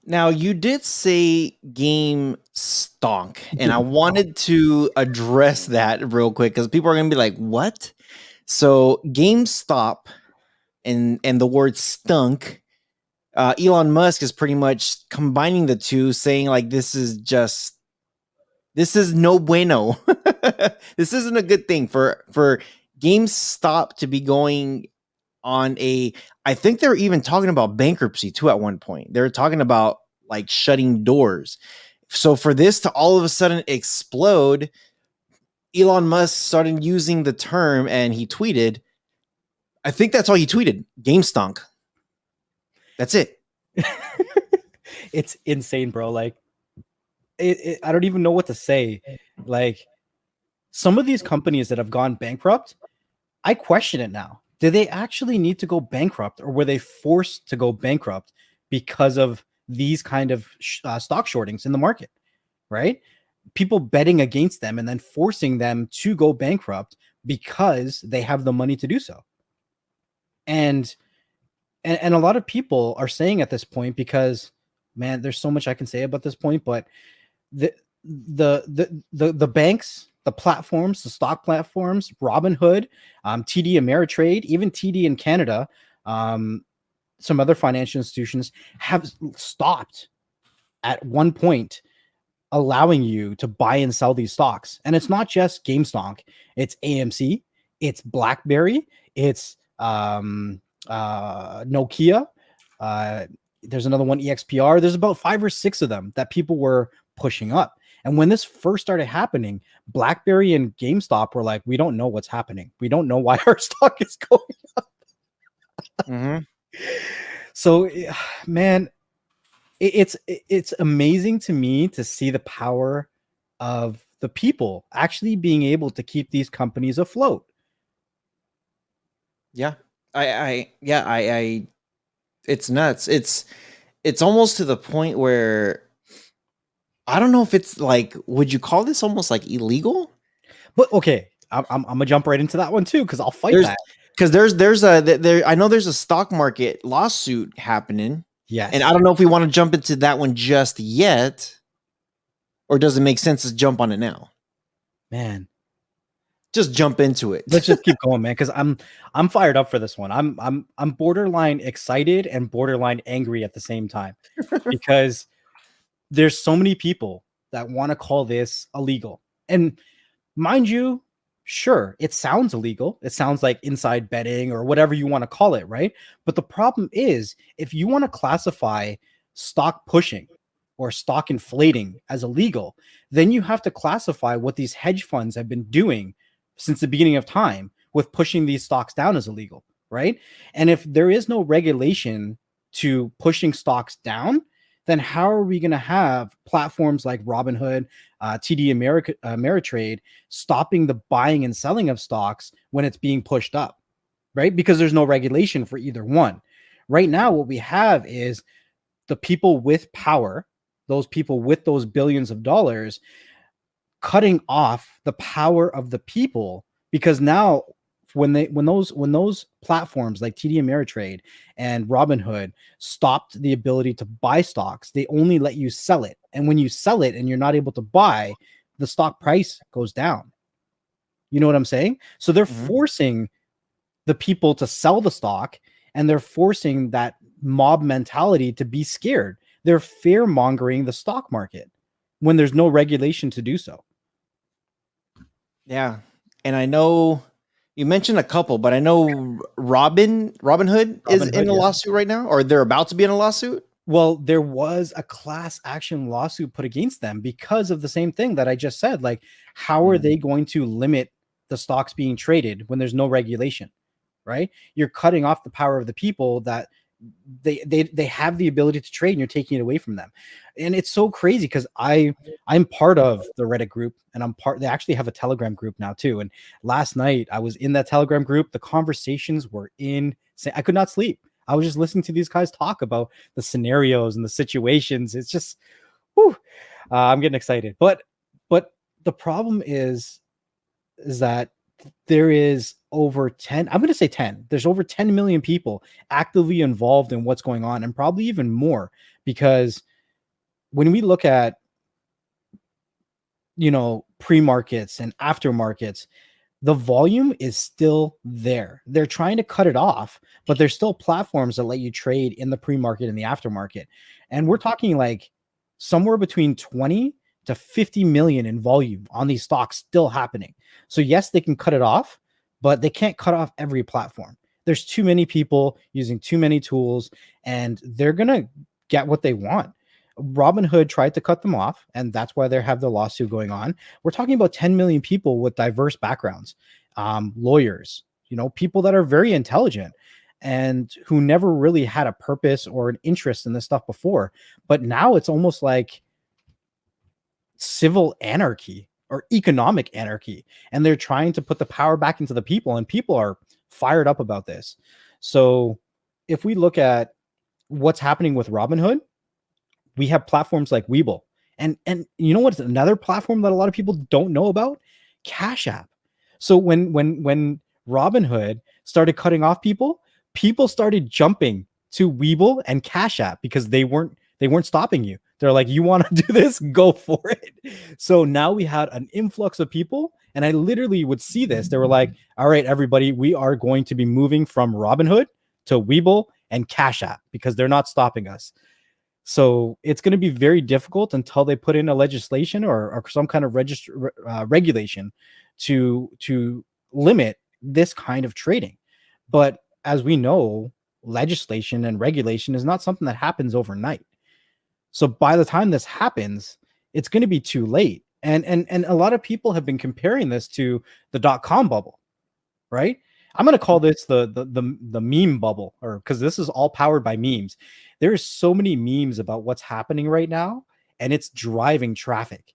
Now, you did say game stonk, and I Game wanted to address that real quick because people are going to be like, what? So, GameStop and the word stunk, Elon Musk is pretty much combining the two, saying, like, this is no bueno. This isn't a good thing for GameStop to be going on a. I think they're even talking about bankruptcy too at one point. They're talking about like shutting doors. So for this to all of a sudden explode, Elon Musk started using the term and he tweeted. I think that's all he tweeted. Game stunk. That's it. It's insane, bro. Like, I don't even know what to say. Like, some of these companies that have gone bankrupt, I question it now. Did they actually need to go bankrupt, or were they forced to go bankrupt because of these kind of stock shortings in the market? Right? People betting against them and then forcing them to go bankrupt because they have the money to do so. And a lot of people are saying at this point, because man, there's so much I can say about this point, but the banks, the platforms, the stock platforms, Robinhood, TD Ameritrade, even TD in Canada, some other financial institutions have stopped at one point allowing you to buy and sell these stocks. And it's not just GameStop, it's AMC, it's BlackBerry, it's Nokia. There's another one, EXPR. There's about 5 or 6 of them that people were pushing up. And when this first started happening, BlackBerry and GameStop were like, we don't know what's happening. We don't know why our stock is going up. Mm-hmm. So, man, it's amazing to me to see the power of the people actually being able to keep these companies afloat. Yeah. I it's nuts. It's almost to the point where I don't know if it's like, would you call this almost like illegal? But okay, I'm gonna jump right into that one too, because I'll fight that. Because I know there's a stock market lawsuit happening. Yes. And I don't know if we want to jump into that one just yet, or does it make sense to jump on it now? Man, just jump into it. Let's just keep going, man, because I'm fired up for this one. I'm borderline excited and borderline angry at the same time, because there's so many people that want to call this illegal. And mind you, sure, it sounds illegal. It sounds like inside betting or whatever you want to call it, right? But the problem is, if you want to classify stock pushing or stock inflating as illegal, then you have to classify what these hedge funds have been doing since the beginning of time with pushing these stocks down as illegal, right? And if there is no regulation to pushing stocks down, then how are we going to have platforms like Robinhood, TD Ameritrade stopping the buying and selling of stocks when it's being pushed up, right? Because there's no regulation for either one. Right now, what we have is the people with power, those people with those billions of dollars, cutting off the power of the people, because now when those platforms like TD Ameritrade and Robinhood stopped the ability to buy stocks, they only let you sell it. And when you sell it and you're not able to buy, the stock price goes down. You know what I'm saying? So they're forcing the people to sell the stock, and they're forcing that mob mentality to be scared. They're fear mongering the stock market when there's no regulation to do so. Yeah. And I know you mentioned a couple, but I know Robinhood is in a lawsuit right now, or they're about to be in a lawsuit. Well, there was a class action lawsuit put against them because of the same thing that I just said. Like, how are they going to limit the stocks being traded when there's no regulation, right? You're cutting off the power of the people that they have the ability to trade, and you're taking it away from them. And it's so crazy because I'm part of the Reddit group, and they actually have a Telegram group now too. And last night I was in that Telegram group. The conversations were insane. I could not sleep. I was just listening to these guys talk about the scenarios and the situations. It's just, I'm getting excited. But the problem is that there is over 10, I'm going to say 10. There's over 10 million people actively involved in what's going on, and probably even more, because when we look at, pre-markets and aftermarkets, the volume is still there. They're trying to cut it off, but there's still platforms that let you trade in the pre-market and the aftermarket. And we're talking like somewhere between 20 to 50 million in volume on these stocks still happening. So yes, they can cut it off, but they can't cut off every platform. There's too many people using too many tools, and they're going to get what they want. Robinhood tried to cut them off, and that's why they have the lawsuit going on. We're talking about 10 million people with diverse backgrounds, lawyers, people that are very intelligent and who never really had a purpose or an interest in this stuff before. But now it's almost like civil anarchy or economic anarchy, and they're trying to put the power back into the people, and people are fired up about this. So if we look at what's happening with Robinhood, we have platforms like Webull. And you know what's another platform that a lot of people don't know about? Cash App. So when Robinhood started cutting off people started jumping to Webull and Cash App because they weren't stopping you. They're like, you want to do this? Go for it. So now we had an influx of people, and I literally would see this. They were like, all right, everybody, we are going to be moving from Robinhood to Webull and Cash App because they're not stopping us. So it's going to be very difficult until they put in a legislation or some kind of regulation to limit this kind of trading. But as we know, legislation and regulation is not something that happens overnight. So by the time this happens, it's going to be too late. And a lot of people have been comparing this to the .com bubble, right? I'm going to call this the meme bubble, or because this is all powered by memes. There's so many memes about what's happening right now, and it's driving traffic.